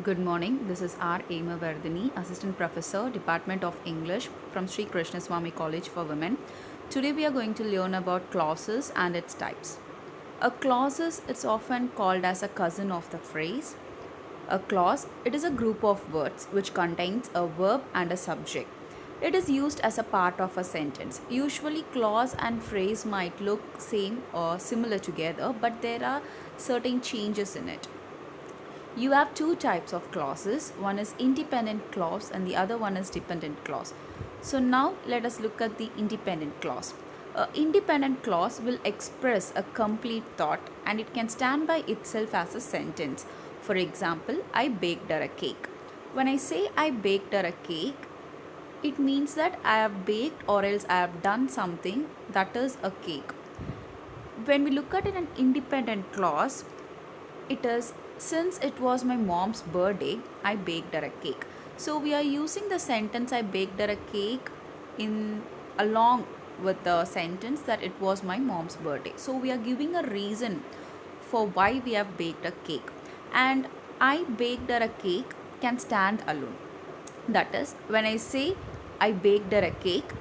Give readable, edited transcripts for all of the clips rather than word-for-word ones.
Good morning. This is Ms.Hemavardhini, Assistant Professor, Department of English from Sri Krishnaswamy College for Women. Today we are going to learn about clauses and its types. A clause is it's often called as a cousin of the phrase. A clause it is a group of words which contains a verb and a subject. It is used as a part of a sentence. Usually clause and phrase might look same or similar together, but there are certain changes in it. You have two types of clauses. One is independent clause and the other one is dependent clause. So now let us look at the independent clause. A independent clause will express a complete thought and it can stand by itself as a sentence. For example, I baked her a cake. When I say I baked her a cake, it means that I have baked or else I have done something that is a cake. When we look at it an independent clause, it is since it was my mom's birthday, I baked her a cake. So we are using the sentence I baked her a cake in along with the sentence that it was my mom's birthday. So we are giving a reason for why we have baked a cake. And I baked her a cake can stand alone. That is, when I say I baked her a cake,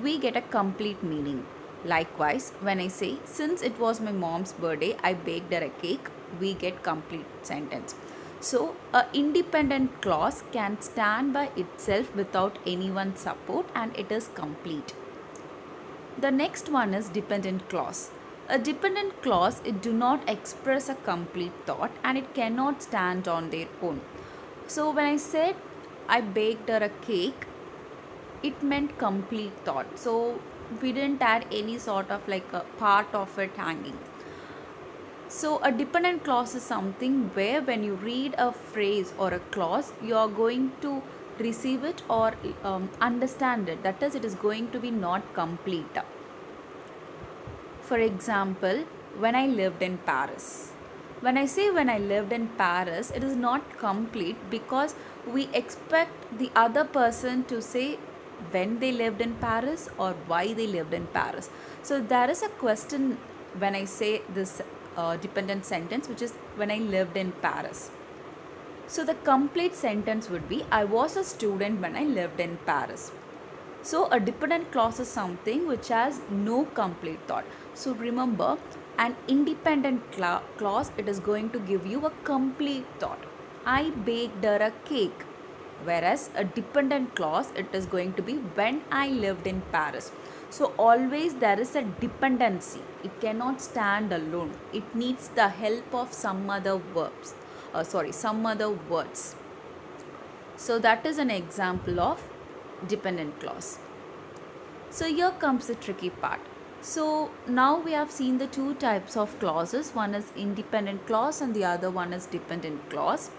we get a complete meaning. Likewise, when I say since it was my mom's birthday, I baked her a cake, we get complete sentence. So, a independent clause can stand by itself without anyone's support and it is complete. The next one is dependent clause. A dependent clause it do not express a complete thought and it cannot stand on their own. So when I said I baked her a cake, it meant complete thought. So we didn't add any sort of like a part of it hanging. So a dependent clause is something where when you read a phrase or a clause, you are going to receive it or understand it. That is, it is going to be not complete. For example, when I lived in Paris. When I say when I lived in Paris, it is not complete because we expect the other person to say when they lived in Paris or why they lived in Paris. So there is a question when I say this dependent sentence, which is when I lived in Paris. So the complete sentence would be I was a student when I lived in Paris. So a dependent clause is something which has no complete thought. So remember, an independent clause it is going to give you a complete thought. I baked her a cake. Whereas a dependent clause it is going to be when I lived in Paris. So always there is a dependency. It cannot stand alone. It needs the help of some other verbs. Some other words. So that is an example of dependent clause. So here comes the tricky part. So now we have seen the two types of clauses. One is independent clause and the other one is dependent clause.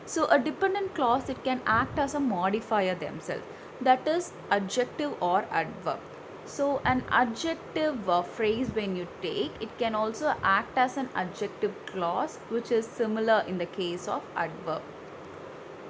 So a dependent clause it can act as a modifier themselves. That is adjective or adverb. So an adjective phrase when you take it can also act as an adjective clause which is similar in the case of adverb.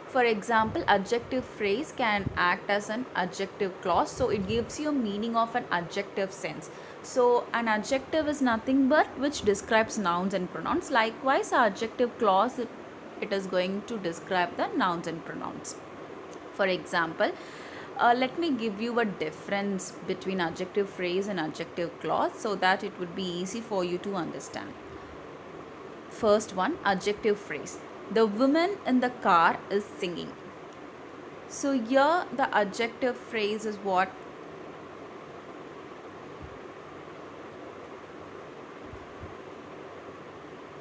For example, adjective phrase can act as an adjective clause. So it gives you a meaning of an adjective sense. So an adjective is nothing but which describes nouns and pronouns. Likewise, adjective clause it is going to describe the nouns and pronouns. For example, let me give you a difference between adjective phrase and adjective clause so that it would be easy for you to understand. First one, adjective phrase. The woman in the car is singing. So here the adjective phrase is what?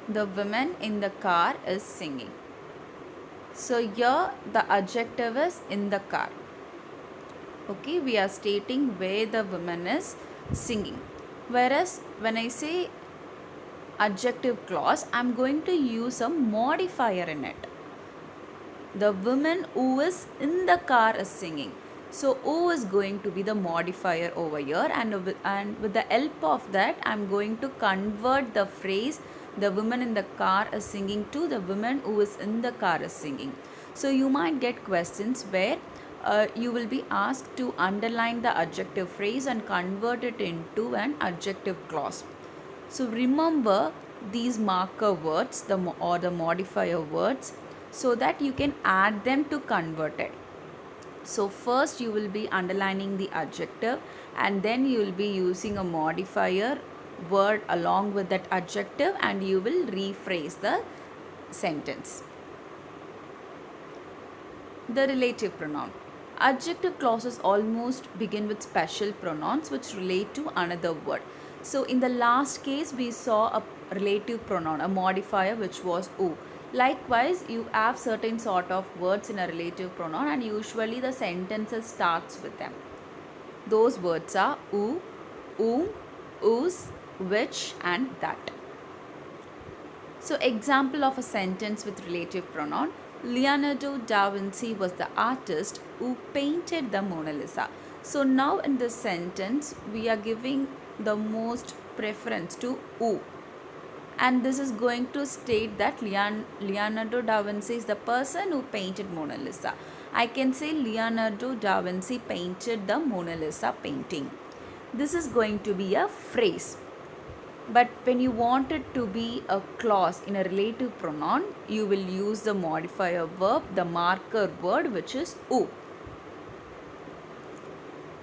The woman in the car is singing. So here the adjective is in the car. Okay, we are stating where the woman is singing. Whereas when I say adjective clause, I am going to use a modifier in it. The woman who is in the car is singing. So who is going to be the modifier over here, and with the help of that I am going to convert the phrase the woman in the car is singing to the woman who is in the car is singing. So you might get questions where you will be asked to underline the adjective phrase and convert it into an adjective clause. So remember these marker words or the modifier words so that you can add them to convert it. So first you will be underlining the adjective, and then you will be using a modifier word along with that adjective, and you will rephrase the sentence. The relative pronoun. Adjective clauses almost begin with special pronouns which relate to another word. So in the last case we saw a relative pronoun, a modifier which was u. Likewise, you have certain sort of words in a relative pronoun, and usually the sentences starts with them. Those words are u, whose, which and that. So example of a sentence with relative pronoun. Leonardo da Vinci was the artist who painted the Mona Lisa. So now in this sentence we are giving the most preference to who, and this is going to state that Leonardo da Vinci is the person who painted Mona Lisa. I can say Leonardo da Vinci painted the Mona Lisa painting. This is going to be a phrase. But when you want it to be a clause in a relative pronoun, you will use the modifier verb, the marker word, which is who.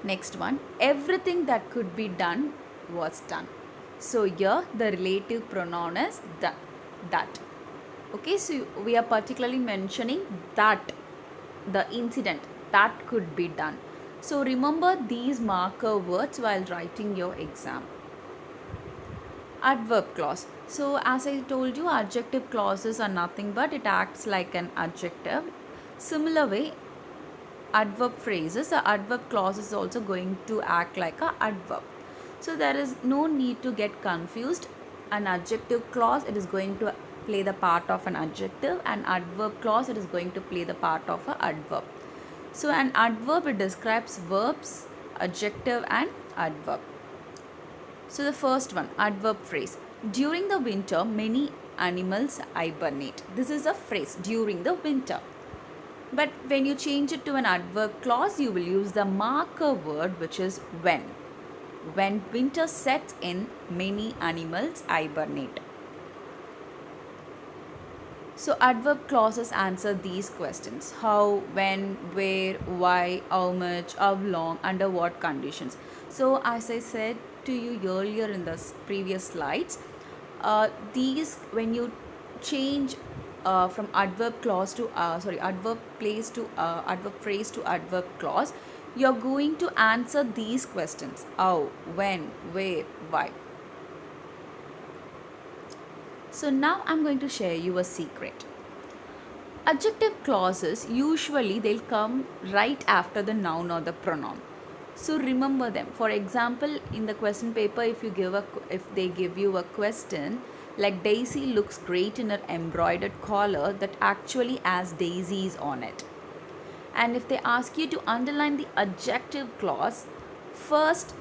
Next one, everything that could be done was done. So here the relative pronoun is that. Okay, so we are particularly mentioning that, the incident that could be done. So remember these marker words while writing your exam. Adverb clause. So as I told you, adjective clauses are nothing but it acts like an adjective. Similar way, adverb phrases, the adverb clause is also going to act like a adverb. So there is no need to get confused. An adjective clause, it is going to play the part of an adjective, and adverb clause, it is going to play the part of an adverb. So an adverb, it describes verbs, adjective and adverb. So the first one, adverb phrase. During the winter, many animals hibernate. This is a phrase, during the winter. But when you change it to an adverb clause, you will use the marker word, which is when. When winter sets in, many animals hibernate. So adverb clauses answer these questions: how, when, where, why, how much, how long, under what conditions. So as I said to you earlier in the previous slides, these, when you change from adverb clause to adverb phrase to adverb clause, you are going to answer these questions: how, when, where, why. So now I'm going to share you a secret. Adjective clauses, usually they'll come right after the noun or the pronoun. So remember them. For example, in the question paper, if they give you a question like Daisy looks great in her embroidered collar, that actually has daisies on it. And if they ask you to underline the adjective clause, first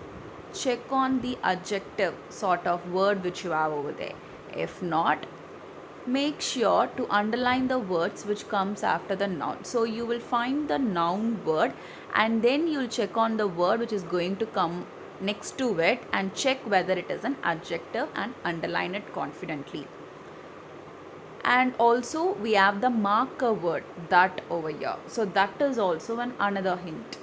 check on the adjective sort of word which you have over there. If not, make sure to underline the words which comes after the noun. So you will find the noun word, and then you will check on the word which is going to come next to it and check whether it is an adjective and underline it confidently. And also we have the marker word that over here. So that is also another hint.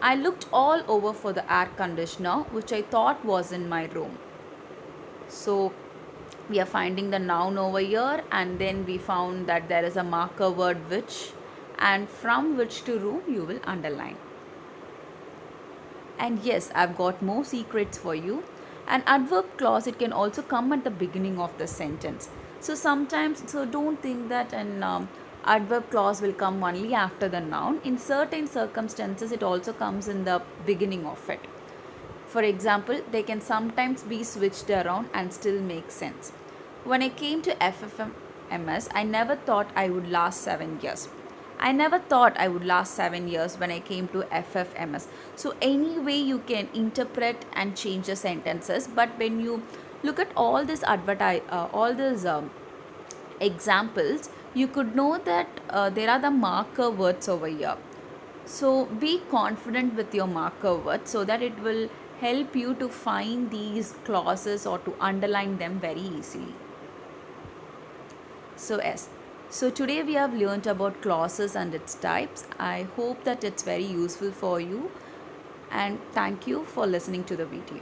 I looked all over for the air conditioner which I thought was in my room. So we are finding the noun over here, and then we found that there is a marker word which, and from which to room you will underline. And yes, I've got more secrets for you. An adverb clause, it can also come at the beginning of the sentence. So sometimes, so don't think that an adverb clause will come only after the noun. In certain circumstances, it also comes in the beginning of it. For example, they can sometimes be switched around and still make sense. When I came to FFMS, I never thought I would last 7 years. I never thought I would last 7 years when I came to FFMS. So any way you can interpret and change the sentences, but when you look at all these examples, you could know that there are the marker words over here. So be confident with your marker words so that it will help you to find these clauses or to underline them very easily. So yes, So today we have learnt about clauses and its types. I hope that it's very useful for you and thank you for listening to the video.